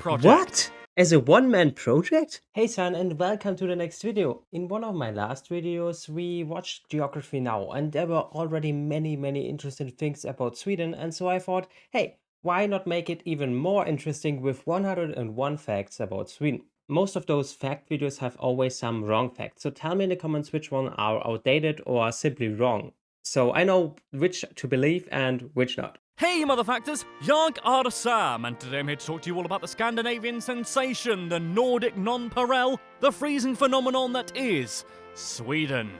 project. What? As a one-man project? Hey son, and welcome to the next video. In one of my last videos, we watched Geography Now, and there were already many interesting things about Sweden, and so I thought, hey, why not make it even more interesting with 101 facts about Sweden? Most of those fact videos have always some wrong facts, so tell me in the comments which one are outdated or simply wrong. So I know which to believe and which not. Hey motherfactors, Jag are Sam, and today I'm here to talk to you all about the Scandinavian sensation, the Nordic nonpareil, the freezing phenomenon that is Sweden.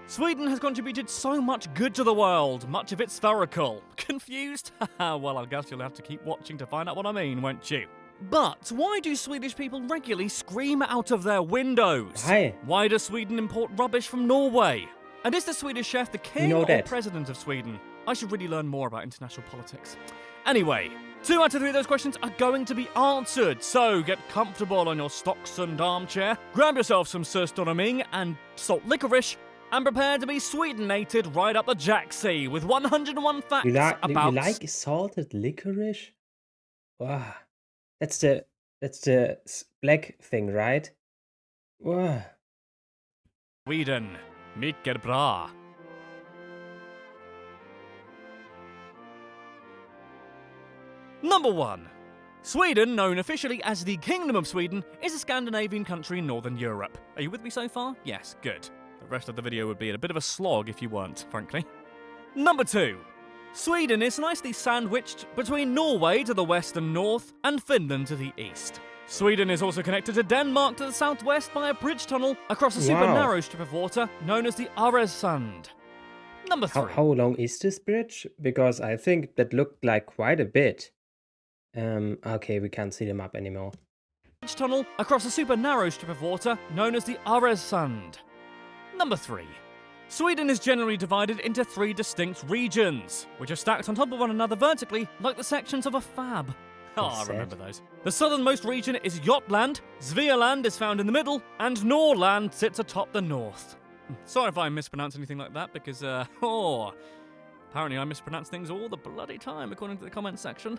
Sweden has contributed so much good to the world, much of it spherical. Confused? Well, I guess you'll have to keep watching to find out what I mean, won't you? But why do Swedish people regularly scream out of their windows? Why does Sweden import rubbish from Norway? And is the Swedish chef the king or president of Sweden? I should really learn more about international politics. Anyway, 2 out of 3 of those questions are going to be answered, so get comfortable on your stocks and armchair, grab yourself some Surströmming and salt licorice, and prepare to be Swedenated right up the Jacksea with 101 facts about... You like salted licorice? Wow. That's the black thing, right? Wow. Sweden. Mycket bra. Number 1. Sweden, known officially as the Kingdom of Sweden, is a Scandinavian country in Northern Europe. Are you with me so far? Yes, good. The rest of the video would be a bit of a slog if you weren't, frankly. Number 2. Sweden is nicely sandwiched between Norway to the west and north and Finland to the east. Sweden is also connected to Denmark to the southwest by a bridge tunnel across a super narrow strip of water known as the Øresund. Number 3. How long is this bridge? Because I think that looked like quite a bit. Okay, we can't see the map anymore. Bridge tunnel across a super narrow strip of water known as the Øresund. Number 3. Sweden is generally divided into 3 distinct regions, which are stacked on top of one another vertically like the sections of a fab. Oh, I remember those. The southernmost region is Jutland, Svealand is found in the middle, and Norrland sits atop the north. Sorry if I mispronounce anything like that, because, apparently I mispronounce things all the bloody time, according to the comments section.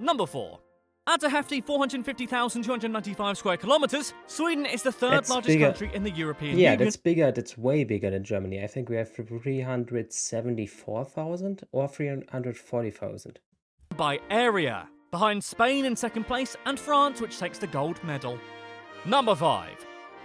Number 4. At a hefty 450,295 square kilometers, Sweden is the third largest country in the European Union. Yeah, that's bigger. That's way bigger than Germany. I think we have 374,000 or 340,000. By area. Behind Spain in second place and France, which takes the gold medal. Number 5.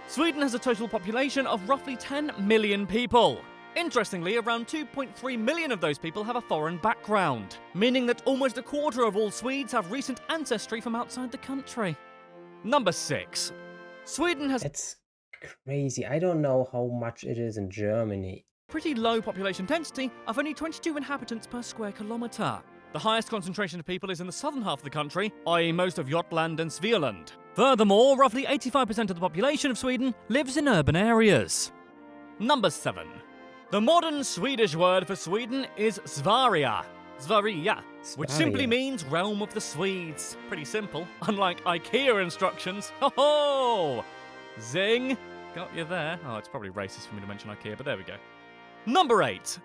Sweden has a total population of roughly 10 million people. Interestingly, around 2.3 million of those people have a foreign background, meaning that almost a quarter of all Swedes have recent ancestry from outside the country. Number 6. Sweden has... That's crazy. I don't know how much it is in Germany. Pretty low population density of only 22 inhabitants per square kilometre. The highest concentration of people is in the southern half of the country, i.e. most of Jutland and Svealand. Furthermore, roughly 85% of the population of Sweden lives in urban areas. Number 7. The modern Swedish word for Sweden is Sverige, which simply means realm of the Swedes. Pretty simple, unlike IKEA instructions. Ho-ho! Zing! Got you there. Oh, it's probably racist for me to mention IKEA, but there we go. Number 8.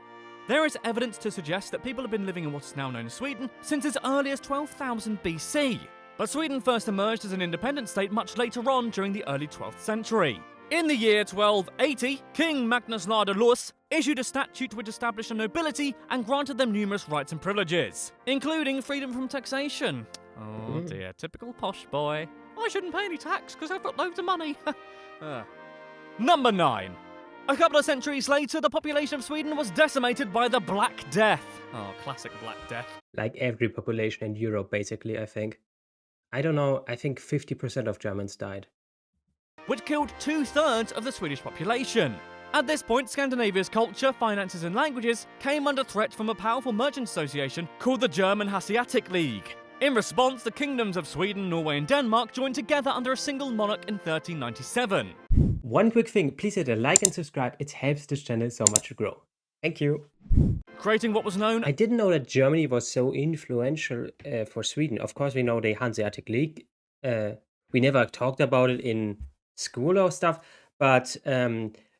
There is evidence to suggest that people have been living in what is now known as Sweden since as early as 12,000 BC. But Sweden first emerged as an independent state much later on during the early 12th century. In the year 1280, King Magnus Ladulås issued a statute which established a nobility and granted them numerous rights and privileges, including freedom from taxation. Oh dear, typical posh boy. I shouldn't pay any tax because I've got loads of money. Number 9. A couple of centuries later, the population of Sweden was decimated by the Black Death. Oh, classic Black Death. Like every population in Europe, basically, I think. I don't know, I think 50% of Germans died. Which killed 2/3 of the Swedish population. At this point, Scandinavia's culture, finances and languages came under threat from a powerful merchant association called the German Hanseatic League. In response, the kingdoms of Sweden, Norway and Denmark joined together under a single monarch in 1397. One quick thing, please hit a like and subscribe, it helps this channel so much to grow. Thank you. Creating what was known... I didn't know that Germany was so influential for Sweden. Of course, we know the Hanseatic League. We never talked about it in school or stuff, but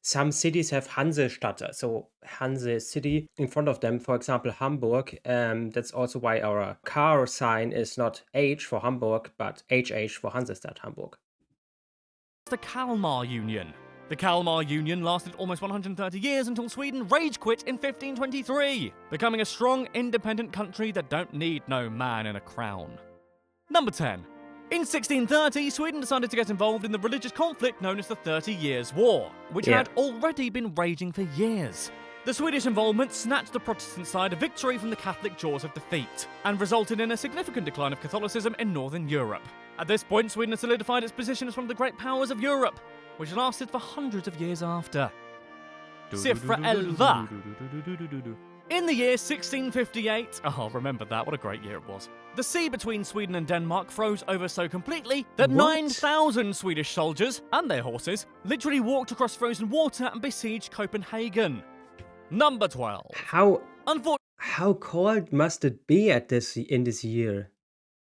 some cities have Hansestadt, so Hanse city in front of them. For example, Hamburg. That's also why our car sign is not H for Hamburg, but HH for Hansestadt, Hamburg. The Kalmar Union. The Kalmar Union lasted almost 130 years until Sweden rage quit in 1523, becoming a strong, independent country that don't need no man in a crown. Number 10. In 1630, Sweden decided to get involved in the religious conflict known as the 30 Years' War, which had already been raging for years. The Swedish involvement snatched the Protestant side a victory from the Catholic jaws of defeat, and resulted in a significant decline of Catholicism in Northern Europe. At this point, Sweden had solidified its position as one of the great powers of Europe, which lasted for hundreds of years after. Cifra 11. In the year 1658, oh, remember that, what a great year it was. The sea between Sweden and Denmark froze over so completely that 9,000 Swedish soldiers and their horses literally walked across frozen water and besieged Copenhagen. Number 12. How cold must it be in this year?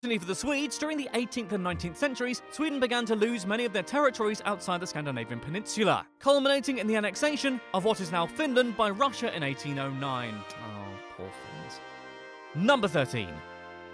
Unfortunately for the Swedes, during the 18th and 19th centuries, Sweden began to lose many of their territories outside the Scandinavian peninsula, culminating in the annexation of what is now Finland by Russia in 1809. Oh, poor Finns. Number 13.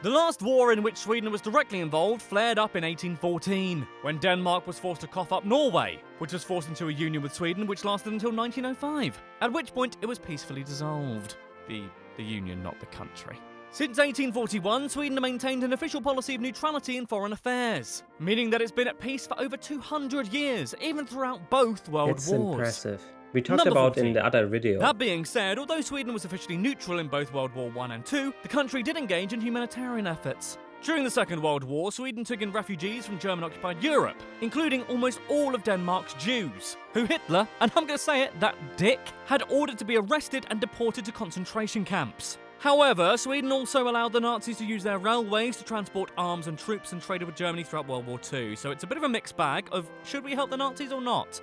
The last war in which Sweden was directly involved flared up in 1814, when Denmark was forced to cough up Norway, which was forced into a union with Sweden which lasted until 1905, at which point it was peacefully dissolved. The union, not the country. Since 1841, Sweden maintained an official policy of neutrality in foreign affairs, meaning that it's been at peace for over 200 years, even throughout both world wars. That's impressive. We talked about in the other video. That being said, although Sweden was officially neutral in both World War I and II, the country did engage in humanitarian efforts. During the Second World War, Sweden took in refugees from German-occupied Europe, including almost all of Denmark's Jews, who Hitler, and I'm going to say it, that dick, had ordered to be arrested and deported to concentration camps. However, Sweden also allowed the Nazis to use their railways to transport arms and troops and traded with Germany throughout World War II, so it's a bit of a mixed bag of should we help the Nazis or not?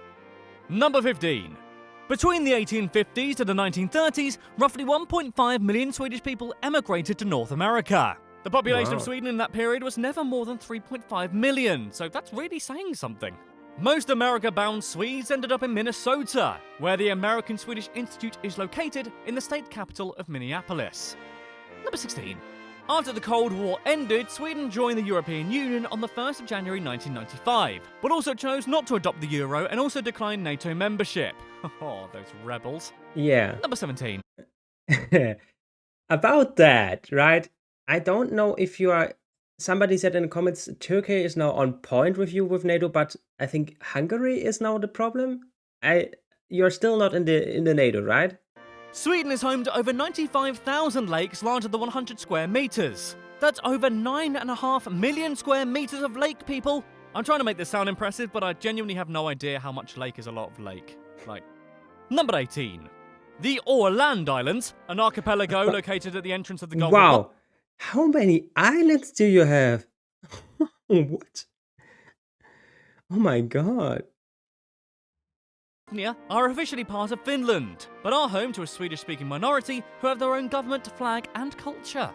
Number 15. Between the 1850s to the 1930s, roughly 1.5 million Swedish people emigrated to North America. The population of Sweden in that period was never more than 3.5 million, so that's really saying something. Most America-bound Swedes ended up in Minnesota, where the American Swedish Institute is located in the state capital of Minneapolis. Number 16. After the Cold War ended, Sweden joined the European Union on the 1st of January 1995, but also chose not to adopt the euro and also declined NATO membership. Oh, those rebels. Yeah. Number 17. About that, right? I don't know if you are... Somebody said in the comments, Turkey is now on point with you with NATO, but I think Hungary is now the problem. You're still not in the NATO, right? Sweden is home to over 95,000 lakes larger than 100 square meters. That's over 9.5 million square meters of lake, people. I'm trying to make this sound impressive, but I genuinely have no idea how much lake is a lot of lake. Number 18. The Åland Islands, an archipelago located at the entrance of the Gulf. Wow. How many islands do you have? What? Oh my god. Are officially part of Finland, but are home to a Swedish-speaking minority who have their own government, flag, and culture.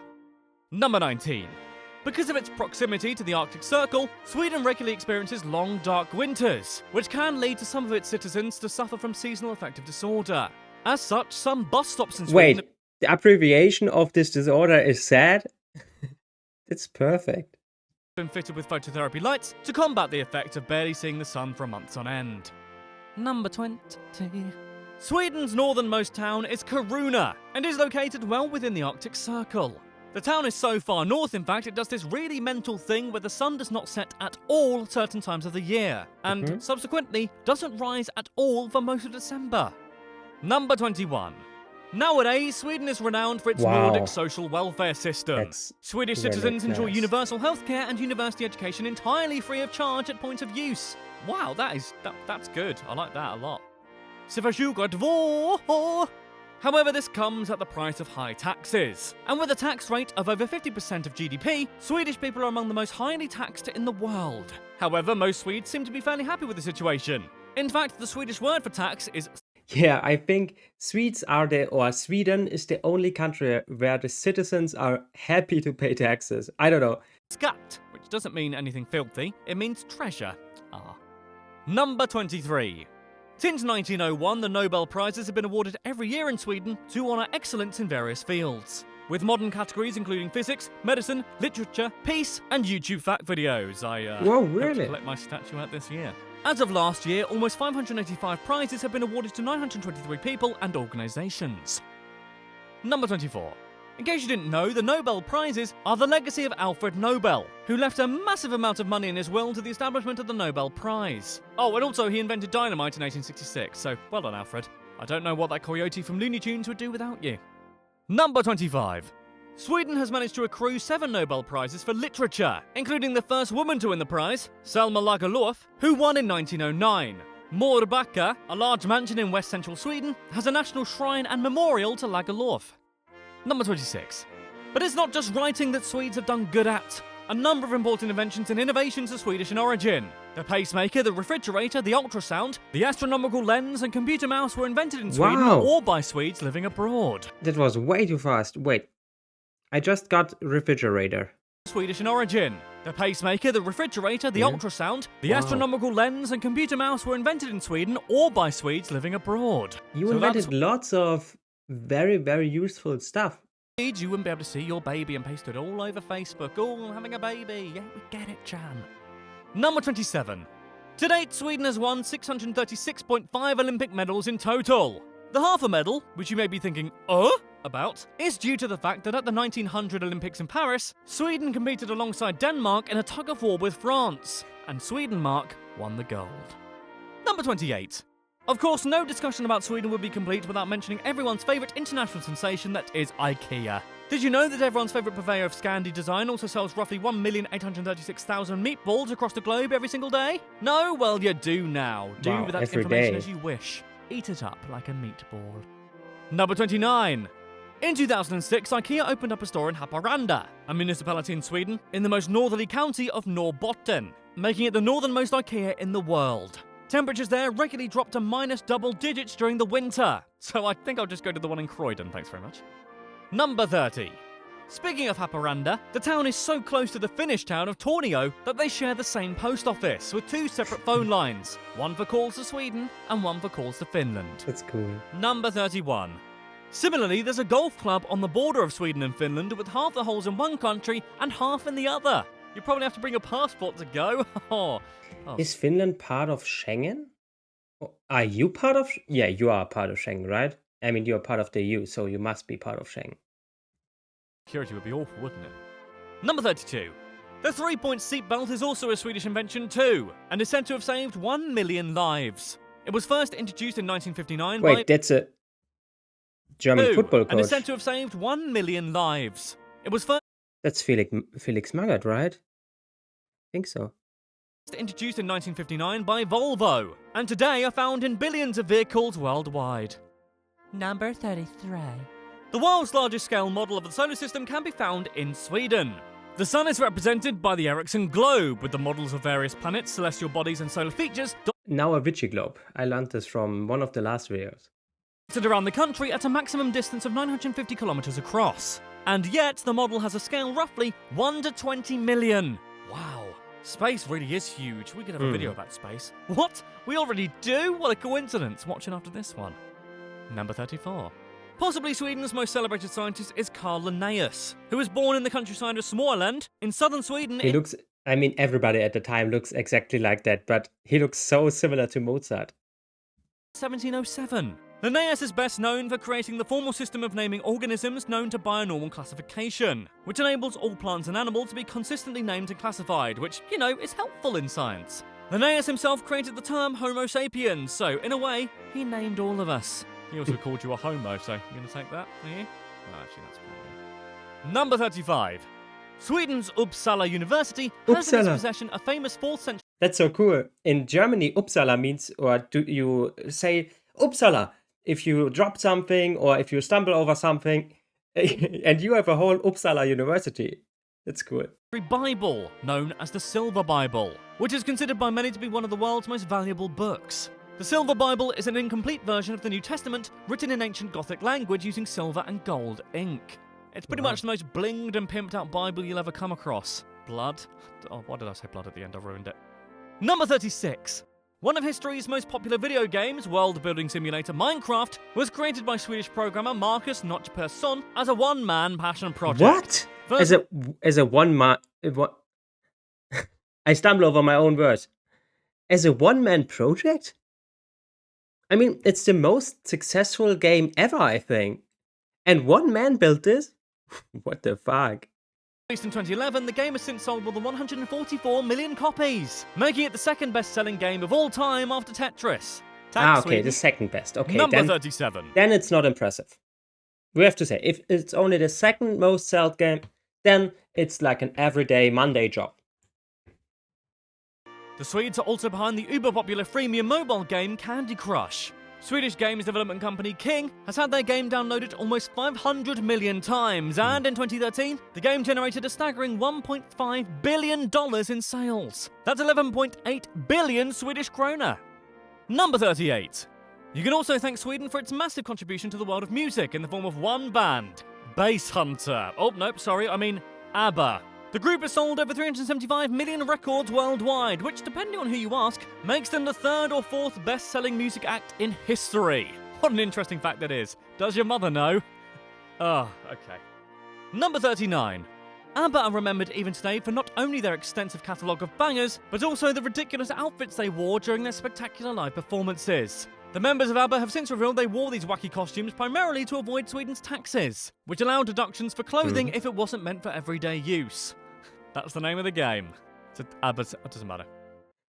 Number 19. Because of its proximity to the Arctic Circle, Sweden regularly experiences long, dark winters, which can lead to some of its citizens to suffer from seasonal affective disorder. As such, some bus stops in Sweden... Wait, the abbreviation of this disorder is SAD? It's perfect. ...been fitted with phototherapy lights to combat the effect of barely seeing the sun for months on end. Number 20. Sweden's northernmost town is Kiruna, and is located well within the Arctic Circle. The town is so far north, in fact, it does this really mental thing where the sun does not set at all certain times of the year, and subsequently doesn't rise at all for most of December. Number 21. Nowadays, Sweden is renowned for its Nordic social welfare system. Swedish citizens enjoy universal healthcare and university education entirely free of charge at point of use. Wow, that's good. I like that a lot. However, this comes at the price of high taxes. And with a tax rate of over 50% of GDP, Swedish people are among the most highly taxed in the world. However, most Swedes seem to be fairly happy with the situation. In fact, the Swedish word for tax is... Yeah, I think Sweden is the only country where the citizens are happy to pay taxes. I don't know. Skatt, which doesn't mean anything filthy, it means treasure. Number 23. Since 1901, the Nobel Prizes have been awarded every year in Sweden to honour excellence in various fields, with modern categories including physics, medicine, literature, peace, and YouTube fact videos. Whoa, hope to really? collect my statue out this year. As of last year, almost 585 prizes have been awarded to 923 people and organisations. Number 24. In case you didn't know, the Nobel Prizes are the legacy of Alfred Nobel, who left a massive amount of money in his will to the establishment of the Nobel Prize. Oh, and also he invented dynamite in 1866, so well done, Alfred. I don't know what that coyote from Looney Tunes would do without you. Number 25. Sweden has managed to accrue 7 Nobel Prizes for literature, including the first woman to win the prize, Selma Lagerlöf, who won in 1909. Mårbacka, a large mansion in west central Sweden, has a national shrine and memorial to Lagerlöf. Number 26. But it's not just writing that Swedes have done good at. A number of important inventions and innovations are Swedish in origin. The pacemaker, the refrigerator, the ultrasound, the astronomical lens, and computer mouse were invented in Sweden Wow. or by Swedes living abroad. That was way too fast. Wait. I just got refrigerator. Swedish in origin. The pacemaker, the refrigerator, the Yeah. ultrasound, the Wow. astronomical lens, and computer mouse were invented in Sweden or by Swedes living abroad. You So invented that's lots of very, very useful stuff. Swedes, you wouldn't be able to see your baby and paste it all over Facebook. Oh, I'm having a baby. Yeah, we get it, Chan. Number 27. To date, Sweden has won 636.5 Olympic medals in total. The half a medal, which you may be thinking, about, is due to the fact that at the 1900 Olympics in Paris, Sweden competed alongside Denmark in a tug-of-war with France, and Sweden-Mark won the gold. Number 28. Of course, no discussion about Sweden would be complete without mentioning everyone's favourite international sensation, that is IKEA. Did you know that everyone's favourite purveyor of Scandi design also sells roughly 1,836,000 meatballs across the globe every single day? No? Well, you do now. Do Wow, with that every information day. as you wish. Eat it up like a meatball. Number 29. In 2006, IKEA opened up a store in Haparanda, a municipality in Sweden, in the most northerly county of Norrbotten, making it the northernmost IKEA in the world. Temperatures there regularly drop to minus double digits during the winter, so I think I'll just go to the one in Croydon, thanks very much. Number 30. Speaking of Haparanda, the town is so close to the Finnish town of Tornio that they share the same post office with 2 separate phone lines, one for calls to Sweden and one for calls to Finland. That's cool. Number 31. Similarly, there's a golf club on the border of Sweden and Finland with half the holes in one country and half in the other. You probably have to bring a passport to go. Oh. Is Finland part of Schengen? Are you part of... Yeah, you are part of Schengen, right? I mean, you're part of the EU, so you must be part of Schengen. Security would be awful, wouldn't it? Number 32. The 3-point seatbelt is also a Swedish invention too, and is said to have saved 1 million lives. It was first introduced in 1959 by... Wait, that's a German football and is coach. said to have saved 1 million lives. It was first That's Felix Magath, right? I think so. introduced in 1959 by Volvo, and today are found in billions of vehicles worldwide. Number 33. The world's largest scale model of the solar system can be found in Sweden. The Sun is represented by the Ericsson globe, with the models of various planets, celestial bodies, and solar features Now a Vichy globe. I learned this from one of the last videos. dotted around the country at a maximum distance of 950 kilometers across. And yet, the model has a scale roughly 1 to 20 million. Wow. Space really is huge. We could have a video about space. What? We already do? What a coincidence. Watching after this one. Number 34. Possibly Sweden's most celebrated scientist is Carl Linnaeus, who was born in the countryside of Småland in southern Sweden He in looks... I mean, everybody at the time looks exactly like that, but he looks so similar to Mozart. 1707. Linnaeus is best known for creating the formal system of naming organisms known to bionormal classification, which enables all plants and animals to be consistently named and classified, which, you know, is helpful in science. Linnaeus himself created the term Homo sapiens, so, in a way, he named all of us. He also called you a homo, so you gonna take that, are you? Well, actually, that's probably... Number 35. Sweden's Uppsala University has in its Uppsala. possession a famous 4th century... That's so cool. In Germany, Uppsala means, or do you say Uppsala if you drop something or if you stumble over something, and you have a whole Uppsala University. That's cool. Bible, known as the Silver Bible, which is considered by many to be one of the world's most valuable books. The Silver Bible is an incomplete version of the New Testament written in ancient Gothic language using silver and gold ink. It's pretty Wow. much the most blinged and pimped out Bible you'll ever come across. Blood? Oh, why did I say blood at the end? I ruined it. Number 36. One of history's most popular video games, world-building simulator Minecraft, was created by Swedish programmer Marcus Notch Persson as a one-man passion project. What? As a one man, what? I stumble over my own words. As a one-man project? I mean, it's the most successful game ever, I think. And one man built this? What the fuck? Released in 2011, the game has since sold more than 144 million copies, making it the second best-selling game of all time after Tetris. Okay, Sweden. the second best. Okay, Number then, 37. then it's not impressive. We have to say, if it's only the second most sold game, then it's like an everyday Monday job. The Swedes are also behind the uber-popular freemium mobile game Candy Crush. Swedish games development company King has had their game downloaded almost 500 million times, and in 2013, the game generated a staggering $1.5 billion in sales. That's 11.8 billion Swedish krona. Number 38. You can also thank Sweden for its massive contribution to the world of music in the form of one band, Bass Hunter. Oh, nope, sorry, I mean ABBA. The group has sold over 375 million records worldwide, which, depending on who you ask, makes them the third or fourth best-selling music act in history. What an interesting fact that is. Does your mother know? Oh, okay. Number 39. ABBA are remembered even today for not only their extensive catalogue of bangers, but also the ridiculous outfits they wore during their spectacular live performances. The members of ABBA have since revealed they wore these wacky costumes primarily to avoid Sweden's taxes, which allowed deductions for clothing if it wasn't meant for everyday use. That's the name of the game. ABBA's, it doesn't matter.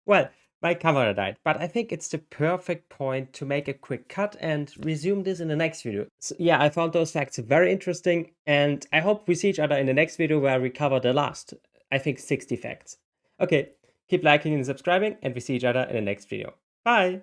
Well, my camera died, but I think it's the perfect point to make a quick cut and resume this in the next video. So yeah, I found those facts very interesting, and I hope we see each other in the next video where we cover the last, I think, 60 facts. Okay, keep liking and subscribing, and we see each other in the next video. Bye!